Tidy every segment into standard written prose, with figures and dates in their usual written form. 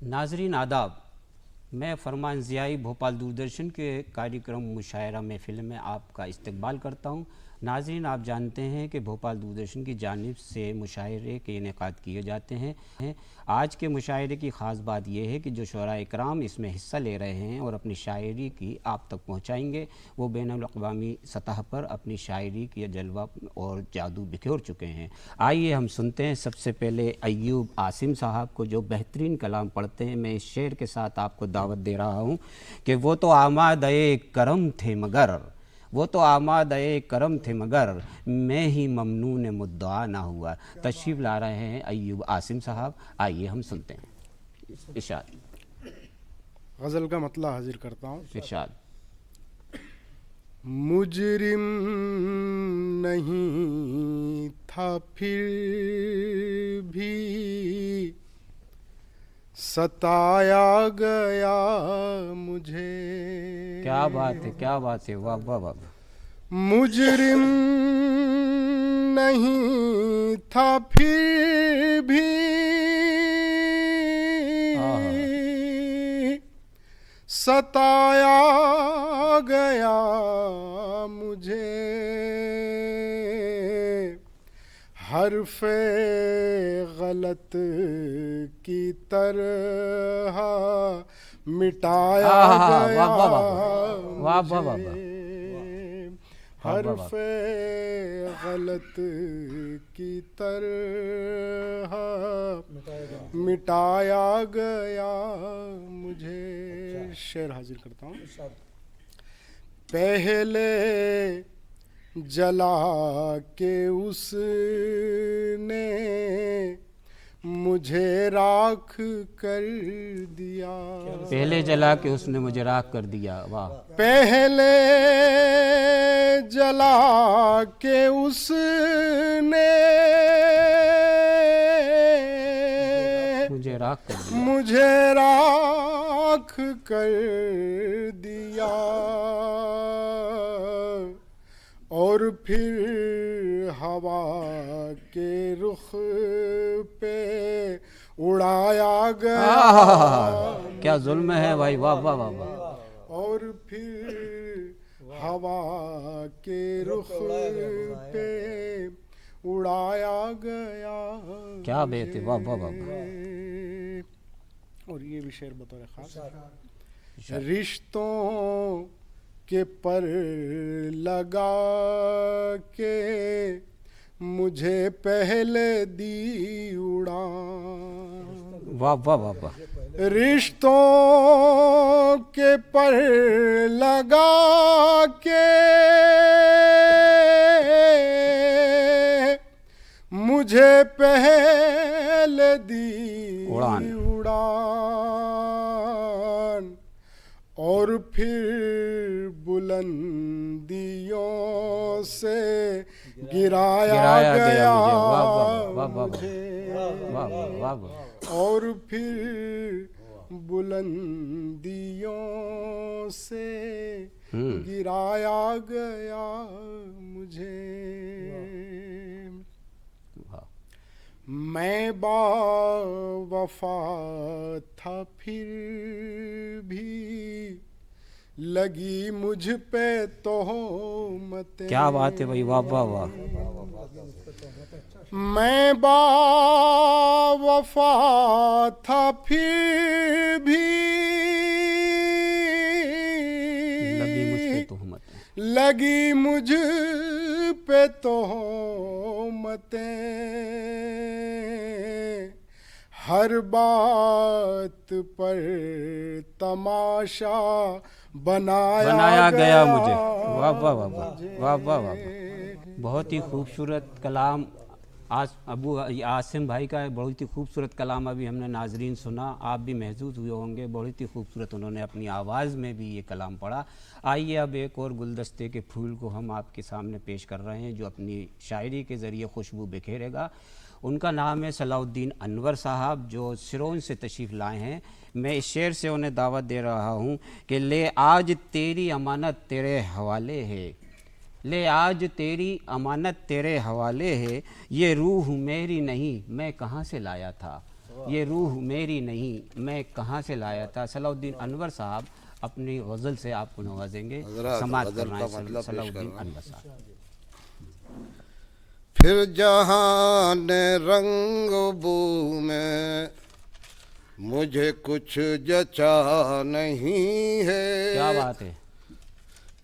नाजरीन आदाब, मैं फरमान ज़ियाई भोपाल दूरदर्शन के कार्यक्रम मुशायरा महफिल में आपका इस्तकबाल करता हूँ। नाजरीन, आप जानते हैं कि भोपाल दूरदर्शन की जानिब से मुशायरे के इनेकाद किए जाते हैं। आज के मुशायरे की ख़ास बात यह है कि जो शुअरा इकराम इसमें हिस्सा ले रहे हैं और अपनी शायरी की आप तक पहुँचाएँगे, वो बैनुल अक़वामी सतह पर अपनी शायरी की जलवा और जादू बिखेर चुके हैं। आइए हम सुनते हैं सबसे पहले अय्यूब आसिम साहब को, जो बेहतरीन कलाम पढ़ते हैं। मैं इस शेर के साथ आपको दावत दे रहा हूँ कि वो तो आमादे करम थे मगर, वो तो आमादे करम थे मगर मैं ही ममनून मुद्दा ना हुआ। तशरीफ़ ला रहे हैं अय्यूब आसिम साहब, आइए हम सुनते हैं। इरशाद। गज़ल का मतला हाजिर करता हूँ। इरशाद। मुजरिम नहीं था फिर भी सताया गया मुझे। क्या बात है, क्या बात है, वाह वाह वाह। मुजरिम नहीं था फिर भी सताया गया मुझे। हर्फ़े गलत की तरह मिटाया गया मुझे। हर्फ़े गलत की तरह मिटाया गया मुझे। शेर हाजिर करता हूँ। पहले जला के उसने मुझे राख कर दिया। पहले जला के उसने मुझे राख कर दिया, वाह। पहले जला के उसने मुझे राख कर दिया, मुझे राख कर दिया और फिर हवा के रुख पे उड़ाया गया। क्या जुल्म है भाई, वाह वाह वाह वाह। और फिर हवा के रुख पे उड़ाया गया। क्या बेत है, वाह वाह वाह। और ये भी शेर बतौर खास। रिश्तों के पर लगा के मुझे पहले दी उड़ान। वाह वाह वाह वाह। रिश्तों के पर लगा के मुझे पहले दी उड़ान और फिर बुलंदियों से गिराया गया मुझे। और फिर बुलंदियों से गिराया गया मुझे। मैं बावफा था फिर भी लगी मुझ पे तोहमतें। क्या बात है भाई, वाह वाह वाह। मैं बावफा था फिर भी लगी मुझ पे तोहमतें, लगी मुझ पे तोहमतें। हर बात पर तमाशा बनाया गया मुझे। वाह वाह वाह वाह वाह वाह। बहुत ही खूबसूरत कलाम अबू आसिम भाई का है। बहुत ही खूबसूरत कलाम अभी हमने नाजरीन सुना, आप भी महसूस हुए होंगे। बहुत ही खूबसूरत उन्होंने अपनी आवाज़ में भी ये कलाम पढ़ा। आइए अब एक और गुलदस्ते के फूल को हम आपके सामने पेश कर रहे हैं, जो अपनी शायरी के ज़रिए खुशबू बिखेरेगा। उनका नाम है सलाउद्दीन अनवर साहब, जो सिरोन से तशरीफ़ लाए हैं। मैं इस शेर से उन्हें दावत दे रहा हूँ कि ले आज तेरी अमानत तेरे हवाले है, ले आज तेरी अमानत तेरे हवाले है, ये रूह मेरी नहीं मैं कहाँ से लाया था। ये रूह मेरी नहीं, मैं कहाँ से लाया था। सलाउद्दीन अनवर साहब अपनी गज़ल से आपको नवाजेंगे, हज़रत समात गज़ल करना का है मतलब पेश सलाउद्दीन करना। अनवर साहब। फिर जहान रंग बू में मुझे कुछ जचा नहीं है। क्या बात है।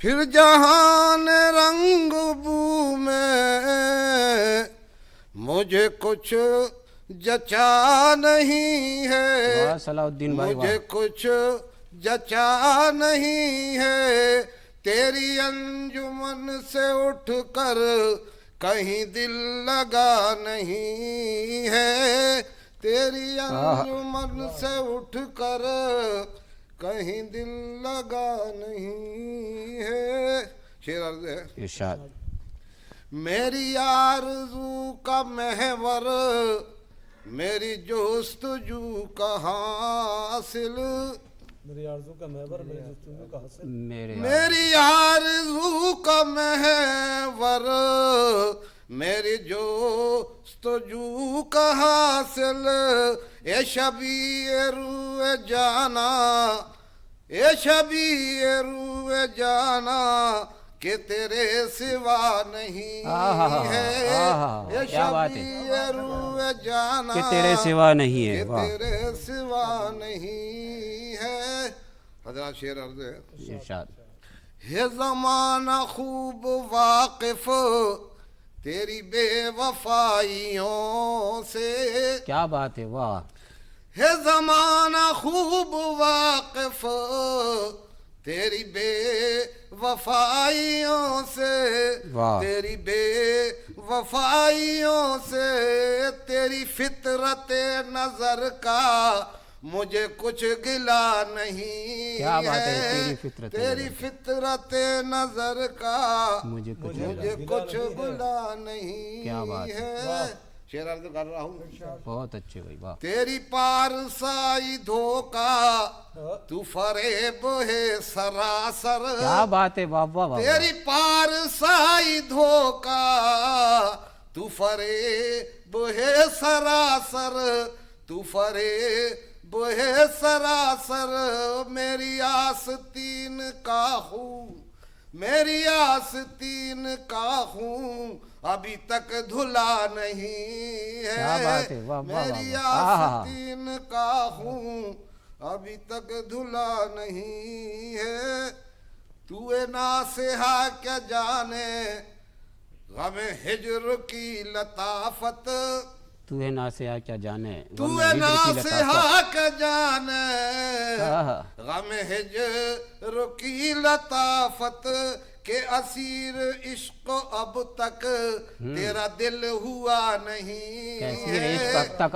फिर जहान रंग बू में मुझे कुछ जचा नहीं है। वाह सलाउद्दीन भाई मुझे वाह। कुछ जचा नहीं है। तेरी अंजुमन से उठकर कहीं दिल लगा नहीं है। तेरी अंजुमन से उठकर कहीं दिल लगा नहीं है। शेर अर्ज़ है। इरशाद। मेरी आरज़ू का महवर मेरी जोस्तजू का हासिल। मेरी आरज़ू का महवर मेरी जस्तजू का हासिल। मेरी आरज़ू का महवर मेरी जोस्तजू का हासिल। ए शबी रूए जाना, ए शबी रूए जाना कि तेरे सिवा नहीं है। ये क्या बात है। शबी रूए जाना कि तेरे सिवा नहीं है। कि वाह तेरे सिवा नहीं है। हज़रत शेर अर्ज़ है। इरशाद। है ज़माना खूब वाकिफ़ तेरी बेवफाइयों से। क्या बात है। वाह है ज़माना खूब वाकिफ़ तेरी बेवफाइयों से। वाह। तेरी बेवफाइयों से। तेरी फितरत नज़र का मुझे कुछ गिला नहीं। क्या बात है। तेरी फितरत तेरी फितरत नज़र का मुझे कुछ कुछ गिला नहीं क्या बात है। है। शेर अर्ज़ कर रहा हूँ। बहुत अच्छे भाई वाह। तेरी पारसाई धोखा तू फरेब है सरासर। क्या बात है। वाह वाह वाह। तेरी पारसाई धोखा तू फरेब है सरासर। तू फरेब है सरासर। मेरी आस्तीन का हूँ, मेरी आस्तीन का हूँ अभी तक धुला नहीं है। क्या बात है। वाह वाह मेरी वाह। आस्तीन का हूँ अभी तक धुला नहीं है। तू नासिहा क्या जाने गम हिज्र की लताफत। तू है ना से क्या जाने। तू नासिहा क्या जाने गम हिज्र की लताफत के असीर इश्क अब तक तेरा दिल हुआ नहीं। कैसी है इश्क अब तक।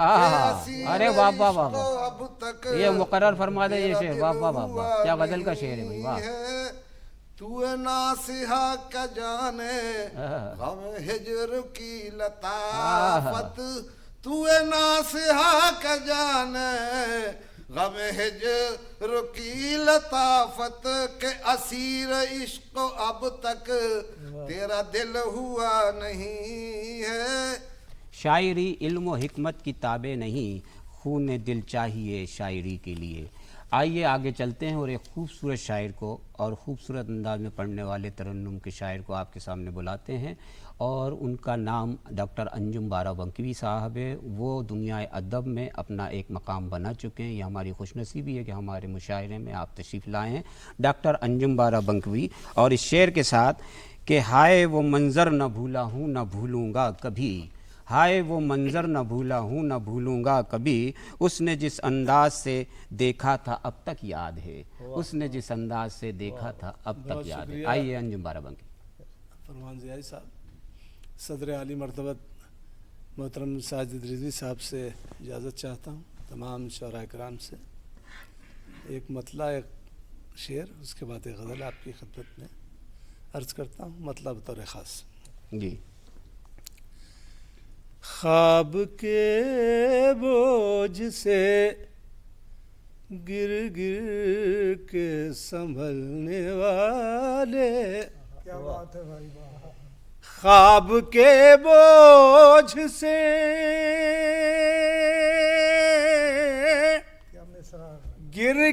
अरे वाह वाह वाह वाह। अब तक ये मुकर्रर फरमा दे ये शेर। वाह वाह वाह वाह। क्या गजल का शेर है भाई वाह। तू नासिहा क्या जाने गम हिज्र की लताफत। तू नासिहा क्या जाने गम हिज्र की लताफत के असीर इश्क अब तक तेरा दिल हुआ नहीं है। शायरी इल्म व हिकमत की ताबे नहीं, खून दिल चाहिए शायरी के लिए। आइए आगे चलते हैं और एक खूबसूरत शायर को और ख़ूबसूरत अंदाज में पढ़ने वाले तरन्नुम के शायर को आपके सामने बुलाते हैं। और उनका नाम डॉक्टर अंजुम बाराबंकवी साहब है। वो दुनिया अदब में अपना एक मकाम बना चुके हैं। ये हमारी खुशनसीबी है कि हमारे मुशायरे में आप तशरीफ़ लाए हैं डॉक्टर अंजुम बाराबंकवी। और इस शेर के साथ कि हाय वो मंज़र न भूला हूँ न भूलूँगा कभी। हाय वो मंज़र न भूला हूँ न भूलूँगा कभी। उसने जिस अंदाज से देखा था अब तक याद है। उसने जिस अंदाज से देखा था अब तक याद है। आइए अंजुम बाराबंकी। फरमान ज़ियाई साहब, सदर आली मरतबत मोहतरम साजिद रिजवी साहब से इजाज़त चाहता हूँ, तमाम शुअरा कराम से। एक मतला एक शेर, उसके बाद एक गज़ल आपकी खिदमत में अर्ज़ करता हूँ। मतला बतौर ख़ास जी। ख्वाब के बोझ से गिर गिर के संभलने वाले। क्या बात है भाई। ख्वाब के बोझ से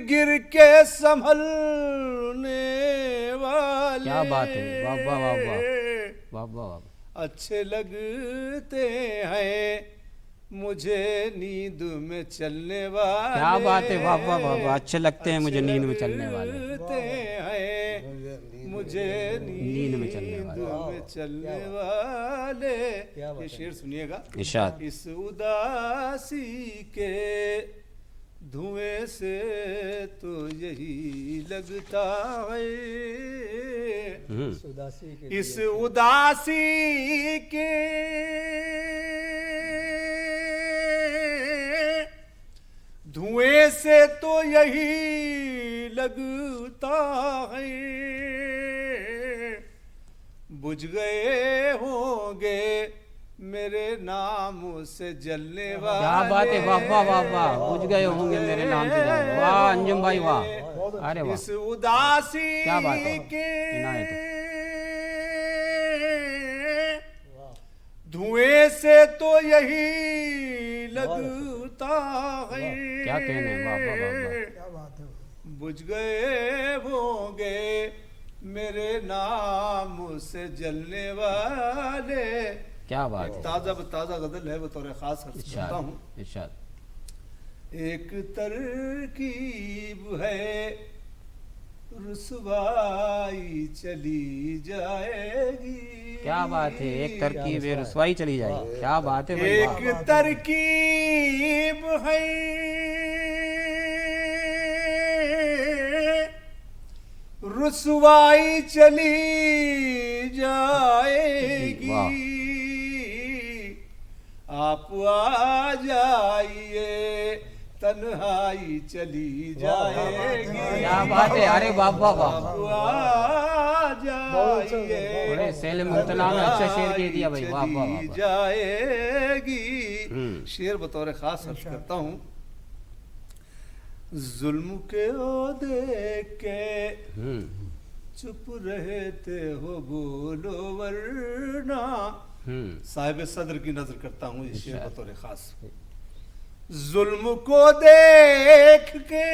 गिर के संभलने वाले, क्या बात है, वाह वाह वाह वाह वाह वाह वाह। अच्छे लगते हैं मुझे नींद में चलने वाले। क्या बात है, वाह वाह वाह वाह। अच्छे लगते हैं मुझे नींद में चलने वाले, लगते हैं मुझे नींद में चलने वाले। ये शेर सुनिएगा। इरशाद। इस उदासी के धुएं से तो यही लगता है, इस उदासी के धुएं से तो यही लगता है, बुझ गए होंगे मेरे नाम से जलने वाले। क्या बात है, वाह वाह वाह वाह। बुझ गए होंगे मेरे नाम से जलने, वाह अंजुम भाई वाह, अरे वाह। इस उदासी क्या बात है, के इनायत है। धुएं से तो यही लगता है। क्या कहने हैं, वाह वाह वाह वाह। बुझ गए होंगे मेरे नाम से जलने वाले। क्या बात है। ताजा गजल है, बतौर खास करता हूँ। इरशाद। एक तरकीब है रुसवाई चली जाएगी। क्या बात है, एक तरकीब है रुसवाई चली जाएगी। क्या बात है भाई, वाह। एक तरकीब है रुसवाई चली जाएगी। आप आ जाइए तन्हाई चली जाएगी। क्या बात है, अरे वाह वाह वाह। आप आ जाइए बड़े सेल मुमतना में अच्छा शेर कह दिया भाई, वाह वाह वाह। जाएगी। शेर बतौर खास अर्ज करता हूँ। जुल्म के ओहदे के चुप रहते हो बोलो वरना। साहिब सदर की नजर करता हूँ ये शेर बतौर खास। जुल्म को देख के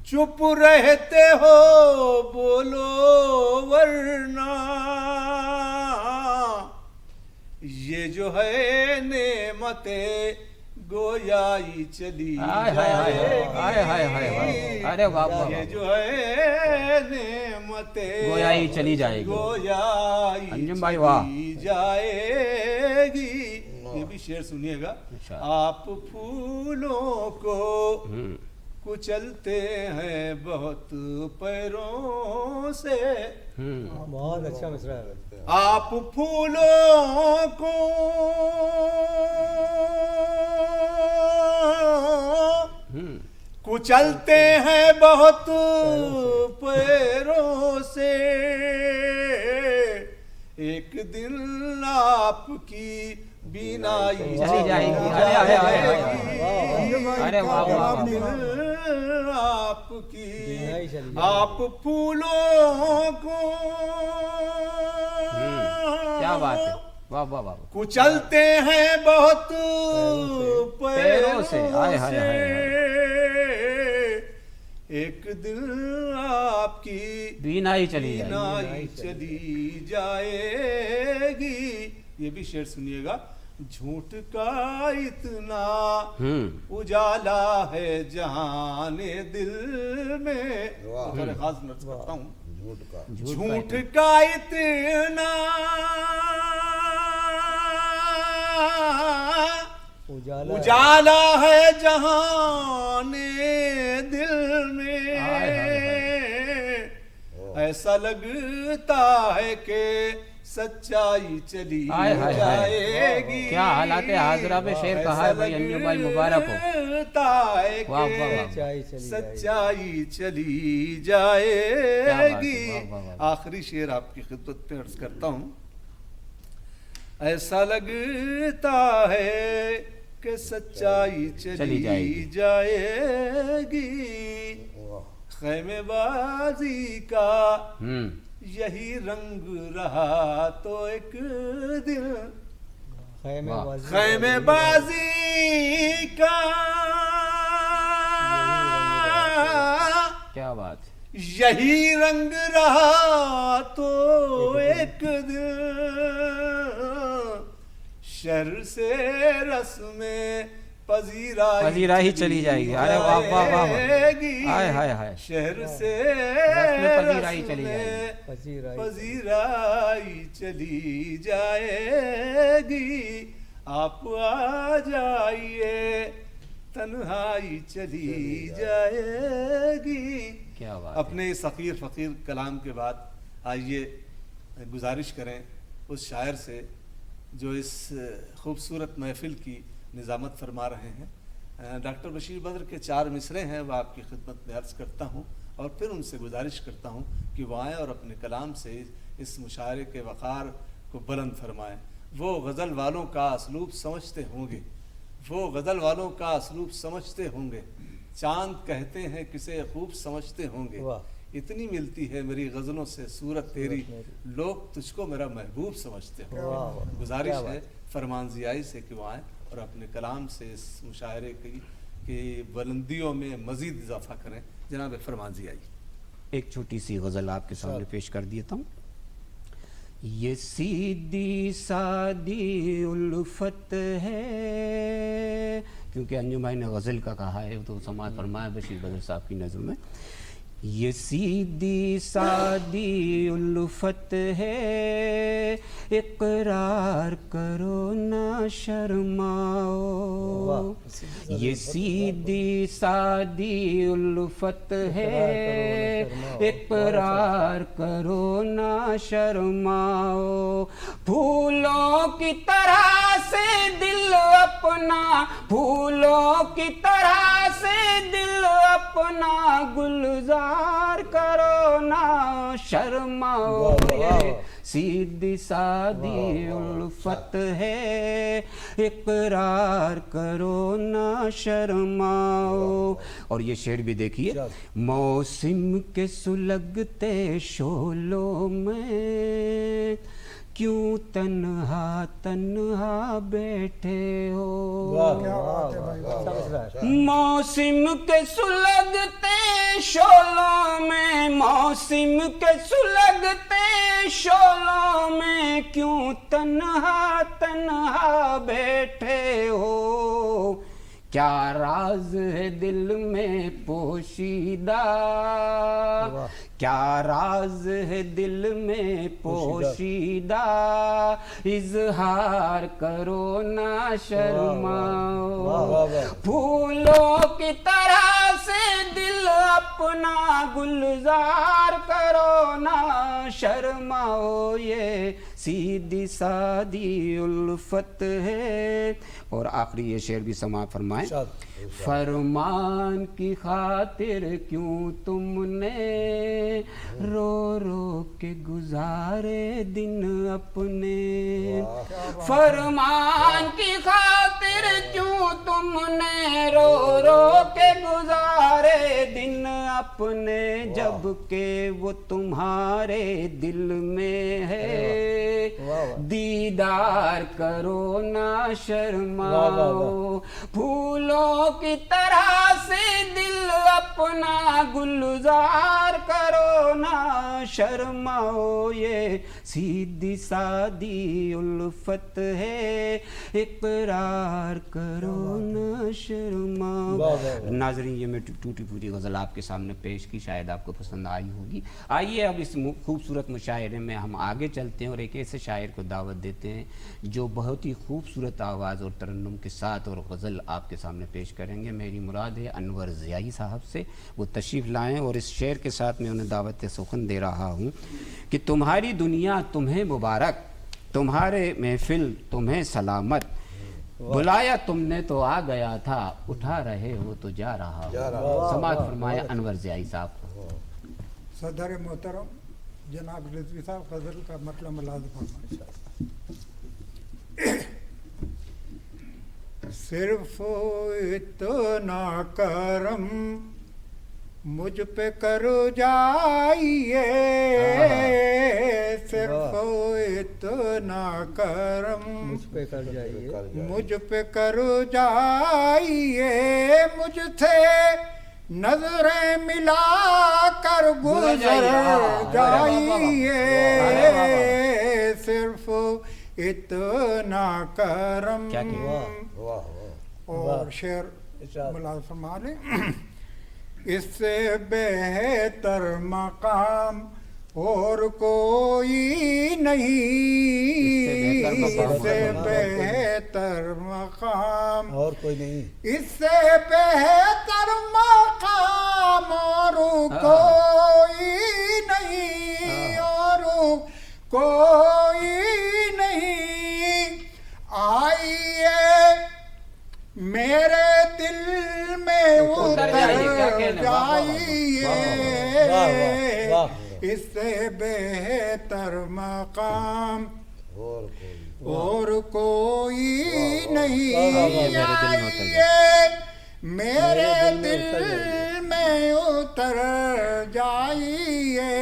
चुप रहते हो बोलो वरना। ये जो है नेमते गोयाई चली जाएगी। अरे वाह वाह। ये जो है नेमते गोयाई चली जाएगी। गोयाई अंजुम भाई वाह। जाएगी। ये भी शेर सुनिएगा। आप फूलों को कुचलते हैं बहुत पैरों से। बहुत अच्छा मिसरा है। आप फूलों को कुचलते हैं बहुत पैरों से। एक दिन आपकी बीनाई चली जाएगी। अरे वाह वाह। आपकी आप फूलों को क्या बात है, वाह वाह वाह। कुचलते हैं बहुत पैरों से। हाय हाय हाय। एक दिन आपकी बीनाई चली जाएगी। ये भी शेर सुनिएगा। झूठ का इतना उजाला है जहाने दिल में। थोड़े खास नर्स करता हूँ। झूठ का इतना उजाला है जहाने दिल में। ऐसा लगता है कि सच्चाई चली जाएगी। क्या हालात है हाजरा पे शेर कहा है भाई अंजुम भाई, मुबारक हो। वाह वाह। सच्चाई चली जाएगी। आखिरी शेर आपकी खिदमत पे अर्ज करता हूँ। ऐसा लगता है कि सच्चाई चली जाएगी। खैमेबाजी का यही रंग रहा तो एक दिन खैमेबाजी का क्या बात है। यही रंग रहा तो एक दिन शहर से रस्में पजीरा ही चली जाएगी। अरे वाह वाह वाह, हाय हाय हाय, शहर से पजीराई चली जाएगी। पजीराई चली जाएगी, आप आ जाइए तन्हाई चली जाएगी। क्या बात। अपने इस फकीर फकीर कलाम के बाद आइए गुजारिश करें उस शायर से जो इस खूबसूरत महफिल की निज़ामत फरमा रहे हैं। डॉक्टर बशीर बद्र के 4 मिसरे हैं, वह आपकी खिदमत में अर्ज़ करता हूँ और फिर उनसे गुजारिश करता हूँ कि वो आएँ और अपने कलाम से इस मुशायरे के वक़ार को बुलंद फरमाएँ। वो गज़ल वालों का असलूब समझते होंगे, वो गज़ल वालों का असलूब समझते होंगे, चांद कहते हैं किसे खूब समझते होंगे, इतनी मिलती है मेरी गज़लों से सूरत तेरी, लोग तुझको मेरा महबूब समझते होंगे। गुजारिश है फरमान ज़ियाई से कि वो आएँ और अपने कलाम से इस मुशायरे की बुलंदियों में मज़ीद इजाफा करें। जनाब फरमान ज़ियाई, एक छोटी सी गज़ल आपके सामने पेश कर देता हूँ। ये सीधी सादी उल्फत है, क्योंकि अंजुम भाई ने गज़ल का कहा है तो समाज फरमाया बशीर बद्र साहब की नज़र में। ये सीधी सादी उल्फत है, इकरार करो ना शर्माओ। ये सीधी सादी उल्फत है, इकरार करो ना शर्माओ। फूलों की तरह से दिल अपना, फूलों की तरह से दिल अपना गुलजार करो ना शर्माओ। ये सीधी सादी उल्फत है, इकरार करो ना शर्माओ। और ये शेर भी देखिए। मौसम के सुलगते शोलों में क्यों तन्हा तन्हा बैठे हो। मौसम के सुलगते शोलों में, मौसम के सुलगते शोलों में क्यों तन्हा तन्हा बैठे हो। क्या राज है दिल में पोशीदा, क्या राज है दिल में पोशीदा, इजहार करो ना शर्माओ। फूलों की तरह से दिल अपना गुलजार करो ना शर्माओ। ये सीधी सादी उल्फत है। और आखिरी ये शेर भी समा फरमाए। फरमान की खातिर क्यों तुमने रो रो के गुजारे दिन अपने। फरमान की खातिर क्यों तुमने रो रो के गुजारे दिन अपने, जबकि वो तुम्हारे दिल में है। दीदार करो ना शर्माओ। फूलों की तरह से दिल अपना गुलजार करो ना शर्माओ। ये सीधी सादी उल्फत है, इकरार करो ना शर्माओ। नाज़रीन, ये मैं टूटी फूटी गज़ल आपके सामने पेश की, शायद आपको पसंद आई होगी। आइए अब इस खूबसूरत मुशायरे में हम आगे चलते हैं और एक ऐसे शायर को दावत देते हैं जो बहुत ही खूबसूरत आवाज़ और तरन्नुम के साथ और गज़ल आपके सामने पेश करेंगे। मेरी मुराद है अनवर ज़ियाई साहब से, वो तशरीफ़ लाएँ और इस शेर के साथ मैं उन्हें दावत सुखन दे रहा हूँ कि तुम्हारी दुनिया तुम्हें मुबारक, तुम्हारे महफिल तुम्हें सलामत, बुलाया तुमने तो आ गया था, उठा रहे हो तो जा रहा हो। समाअत फरमाया अनवर ज़ियाई साहब। सदर मोहतरम जनाब रिजवी साहब, गज़ल का मतलब मुलाज़ फरमाइए। सिर्फ इतना करम मुझ पे करो जाइए सिर्फ इतना करम, मुझ पे कर जाइए, मुझ पे करो जाइए, मुझसे नजरें मिला कर गुजर जाइए, सिर्फ इतना करम। क्या किया? वाह वाह। और शेर मुलाज़ फरमा लें, इससे बेहतर मकाम और कोई नहीं, इससे बेहतर मकाम और कोई नहीं, इससे बेहतर मकाम और कोई नहीं, और कोई नहीं। आइए मेरे दिल में उतर जाइए, इससे बेहतर मकाम और कोई नहीं। आइए मेरे दिल में उतर जाइए।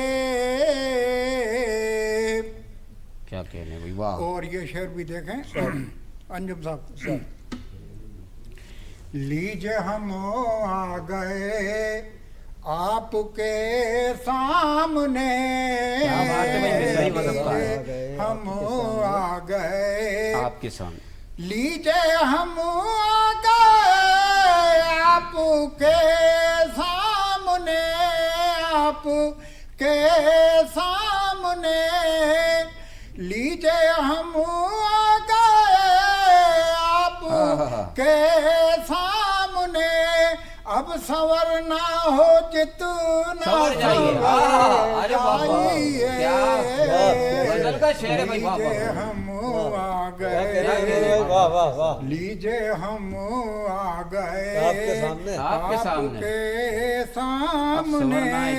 क्या कहने भाई, वाह। और ये शेर भी देखें अंजुम साहब, लीजिए हम आ गए आपके सामने, क्या बात है भाई, सही मदद का है। हम आ गए आपके सामने, लीजिए हम आ गए आपके सामने, आपके सामने, लीजिए हम आ गए आपके सामने। अब संवरना हो जितना संवर जाइए। अरे वाह, जाइए, क्या गजल का शेर है भाई, वाह, वाह। लीजिए हम आ गए, वाह वाह वाह, लीजिए हम आ गए आपके सामने, आपके सामने। आपके अब सामने। संवरना है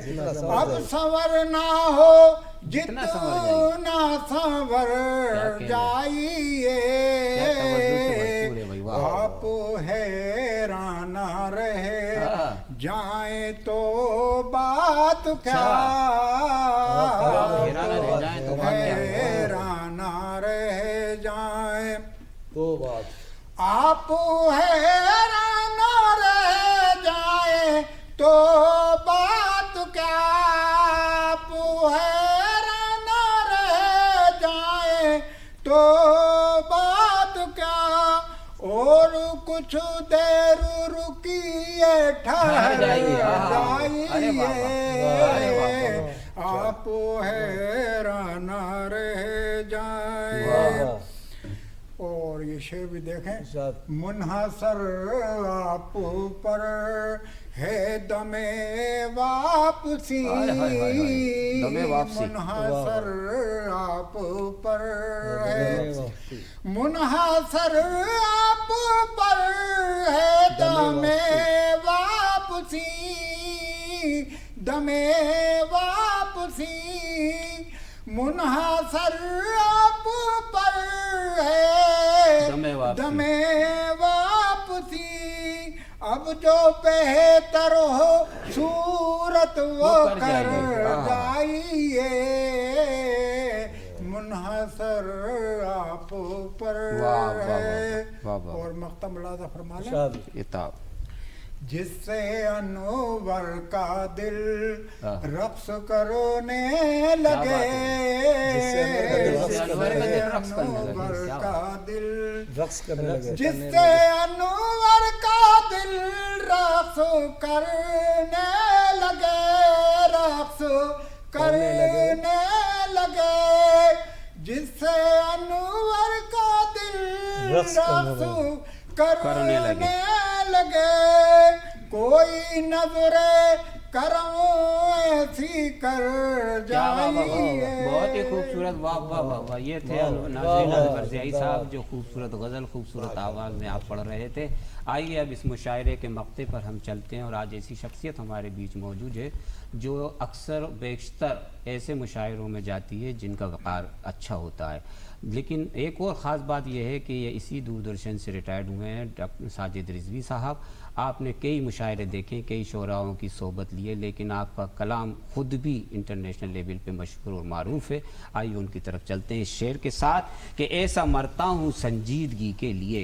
जितना संवर, अब संवरना हो जितना जितना संवर संवर जाइए, क्या तवज्जो से भरपूर है भाई, वाह। आप हैरान रहे जाए तो बात क्या, हैरान रह जाएं तो बात क्या? हैरान रह जाए दो बात, आप हैरान रह जाए तो बात क्या, आप हैरान रह जाए तो बात क्या। और कुछ देर रुकिए ठहर जाइए, अरे वाह, अरे वाह, जाइए, वाह। आप हैरान रह जाए। और ये शेर भी देखें, मुनहसर आप पर है दमे वापसी, दमे वापसी, मुनहसर आप पर है, मुनहसर आप पर है दमे वापसी, दमे वापसी, मुनहसर आप पर है दमे वापसी। अब जो बेहतर हो सूरत वो कर जाइए, मुनहसर आप पर है। और मख्तम मुलाज़ा फरमा लें, जिससे अनवर का दिल रक्स करने लगे, जिससे अनवर का दिल रक्स करने लगे, जिससे अनवर का दिल रक्स करने लगे, रक्स करने लगे, जिससे अनवर का दिल रक्स करने लगे। कोई नजरे करम ऐसी कर जाइए। बहुत ही खूबसूरत, वाह वाह वाह वाह। ये थे नाज़रीन अनवर ज़ियाई साहब, जो खूबसूरत गज़ल खूबसूरत आवाज़ में आप पढ़ रहे थे। आइए अब इस मुशायरे के मक्ते पर हम चलते हैं। और आज ऐसी शख्सियत हमारे बीच मौजूद है जो अक्सर बेशतर ऐसे मुशायरों में जाती है जिनका वक़ार अच्छा होता है। लेकिन एक और ख़ास बात यह है कि ये इसी दूरदर्शन से रिटायर्ड हुए हैं डॉक्टर साजिद रिजवी साहब। आपने कई मुशायरे देखे, कई शोराओं की सोबत लिए, लेकिन आपका कलाम खुद भी इंटरनेशनल लेवल पे मशहूर और मारूफ है। आइए उनकी तरफ चलते हैं इस शेर के साथ कि ऐसा मरता हूँ संजीदगी के लिए,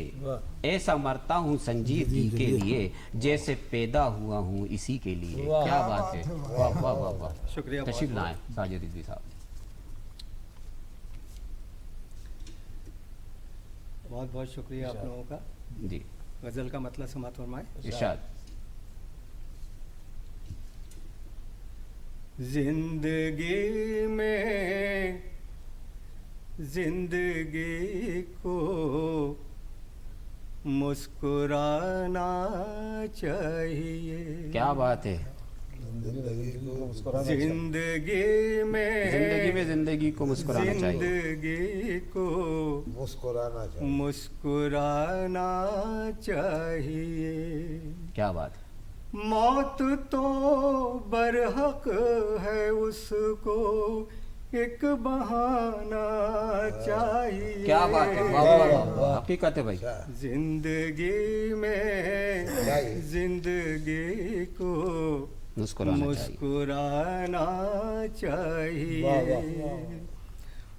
ऐसा मरता हूँ संजीदगी के लिए, जैसे पैदा हुआ हूँ इसी के लिए। क्या बात है, वाह वाह वाह वाह। शुक्रिया। तशरीफ लाएं साजिद रिजवी साहब। बहुत बहुत शुक्रिया आप लोगों का। जी गज़ल का मतलब समात फरमाए। इरशाद। जिंदगी में जिंदगी को मुस्कुराना चाहिए। क्या बात है, जिंदगी में जिंदगी को मुस्कुराना चाहिए। जिंदगी को मुस्कुराना चाहिए। क्या बात है, मौत तो बरहक है, उसको एक बहाना चाहिए। क्या बात है, वाह वाह वाह, हकीकत है भाई। जिंदगी में जिंदगी को मुस्कुराना चाहिए।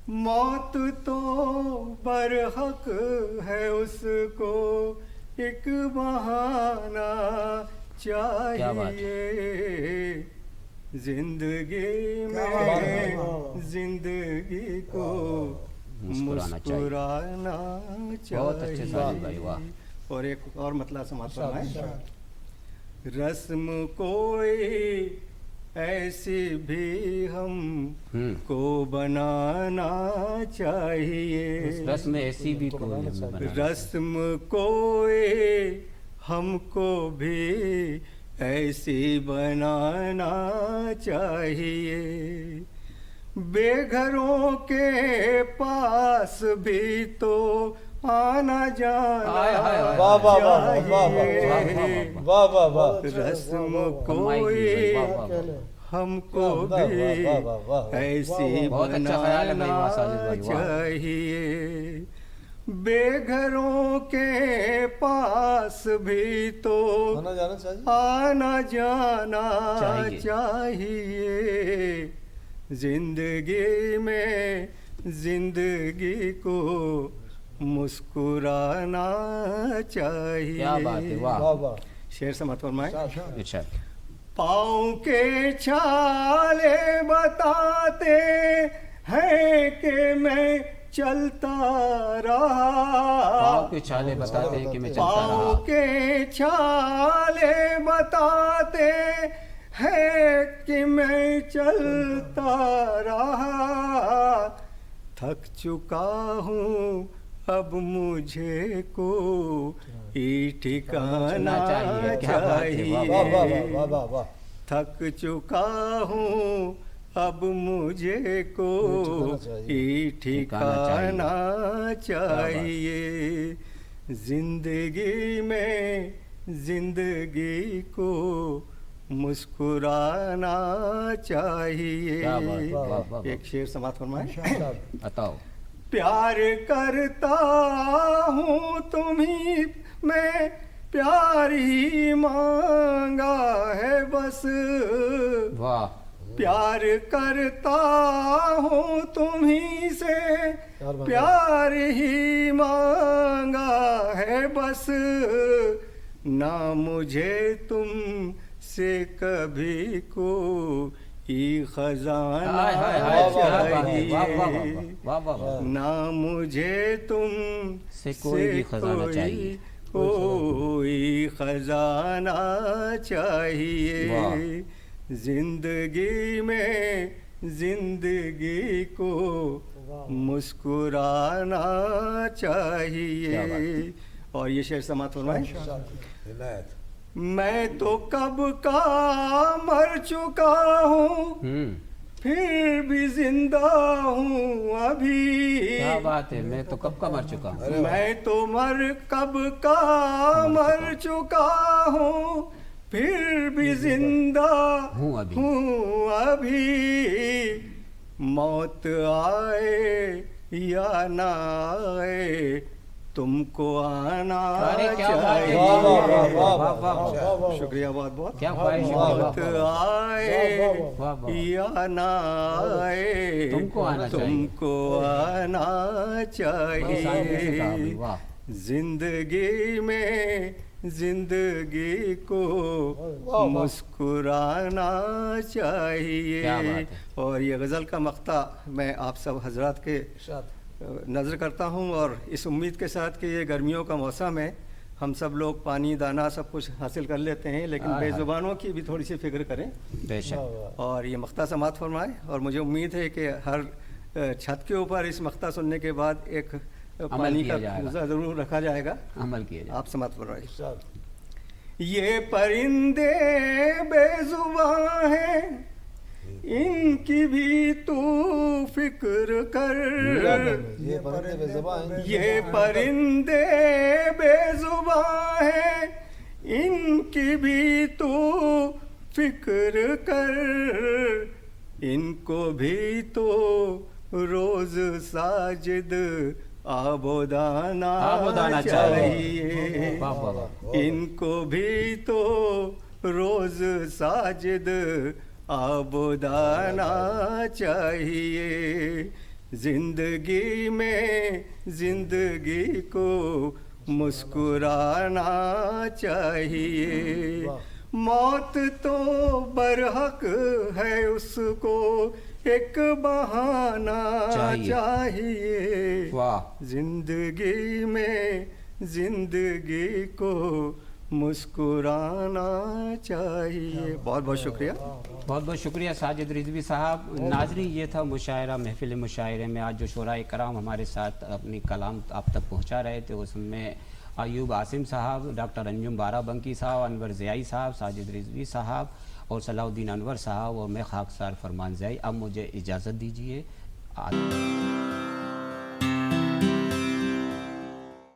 मौत तो बरहक है, उसको एक बहाना चाहिए। जिंदगी में जिंदगी को मुस्कुराना चाहिए। बहुत अच्छे साजिद भाई, वाह। और एक और मतलब समाप्त है। रस्म कोई ऐसी भी हम को बनाना चाहिए। रस्म ऐसी भी कोई हमें बनाना, रस्म कोई हमको भी ऐसी बनाना चाहिए। बेघरों के पास भी तो आना जाना चाहिए। रस्म कोई हमको भी ऐसी बनाना चाहिए। बेघरों के पास भी तो आना जाना चाहिए। जिंदगी में जिंदगी को मुस्कुराना चाहिए। क्या बात है, वाह। शेर से मत फरमाए। पाँव के छाले बताते हैं कि मैं चलता रहा। पाँव के छाले बताते हैं कि मैं चलता रहा। पाँव के छाले बताते हैं कि मैं चलता रहा। थक चुका हूँ अब मुझे को ठिकाना चाहिए। थक चुका हूँ अब मुझे को ठिकाना चाहिए। जिंदगी में जिंदगी को मुस्कुराना चाहिए। एक शेर समाप्त फरमाए। बताओ। प्यार करता हूँ तुम्ही मैं प्यार ही मांगा है बस। वाह। प्यार करता हूँ तुम्ही से प्यार ही मांगा है बस। ना मुझे तुम से कभी को खजाना चाहिए। ना मुझे तुम से कोई खजाना चाहिए। कोई खजाना चाहिए। जिंदगी में जिंदगी को मुस्कुराना चाहिए। और ये शेर समाप्त फरमाए। मैं तो कब का मर चुका हूँ फिर भी जिंदा हूँ अभी। क्या बात है, मैं तो कब का मर चुका हूँ। मैं तो कब का मर चुका हूँ फिर भी जिंदा हूँ अभी। मौत आए या ना आए तुमको आना अरे क्या बात है, चाहिए। वाह वाह वाह, शुक्रिया बहुत बहुत। क्या ख्वाहिश है, वाह, मौत आए वाह, वाह। या ना आए, तुमको आना चाहिए। तुमको आना सामने से कहा भाई, चाहिए। वाह। जिंदगी में जिंदगी को मुस्कुराना क्या बात चाहिए। है। और ये गज़ल का मक्ता मैं आप सब हजरात के नज़र करता हूँ, और इस उम्मीद के साथ कि ये गर्मियों का मौसम है, हम सब लोग पानी दाना सब कुछ हासिल कर लेते हैं, लेकिन बेज़ुबानों की भी थोड़ी सी फिक्र करें बेशक। और ये मक्ता समात फरमाएं। और मुझे उम्मीद है कि हर छत के ऊपर इस मक्ता सुनने के बाद एक पानी का किया जाएगा। कूज़ा ज़रूर रखा जाएगा। अमल किया जाए। आप समात फरमाएं। ये परिंदे बेजुबां हैं, इनकी भी तू फिक्र कर। ये परिंदे बेजुबां हैं, इनकी भी तू फिक्र कर। इनको भी तो रोज साजिद आबोदाना चाहिए। वाह वाह वाह। इनको भी तो रोज साजिद आबोदाना चाहिए। जिंदगी में जिंदगी को मुस्कुराना चाहिए। मौत तो बरहक है, उसको एक बहाना चाहिए। वाह। जिंदगी में जिंदगी को मुस्कुराना चाहिए। बहुत बहुत शुक्रिया। बहुत बहुत शुक्रिया साजिद रिजवी साहब। नाज़रीन, ये था मुशायरा, महफिल मुशायरे में आज जो शोराए कराम हमारे साथ अपनी कलाम आप तक पहुंचा रहे थे, उसमें अयूब आसिम साहब, डॉक्टर अंजुम बाराबंकी साहब, अनवर ज़ियाई साहब, साजिद रिजवी साहब और सलाउद्दीन अनवर साहब और मैं खाकसार फरमान ज़ियाई। अब मुझे इजाज़त दीजिए।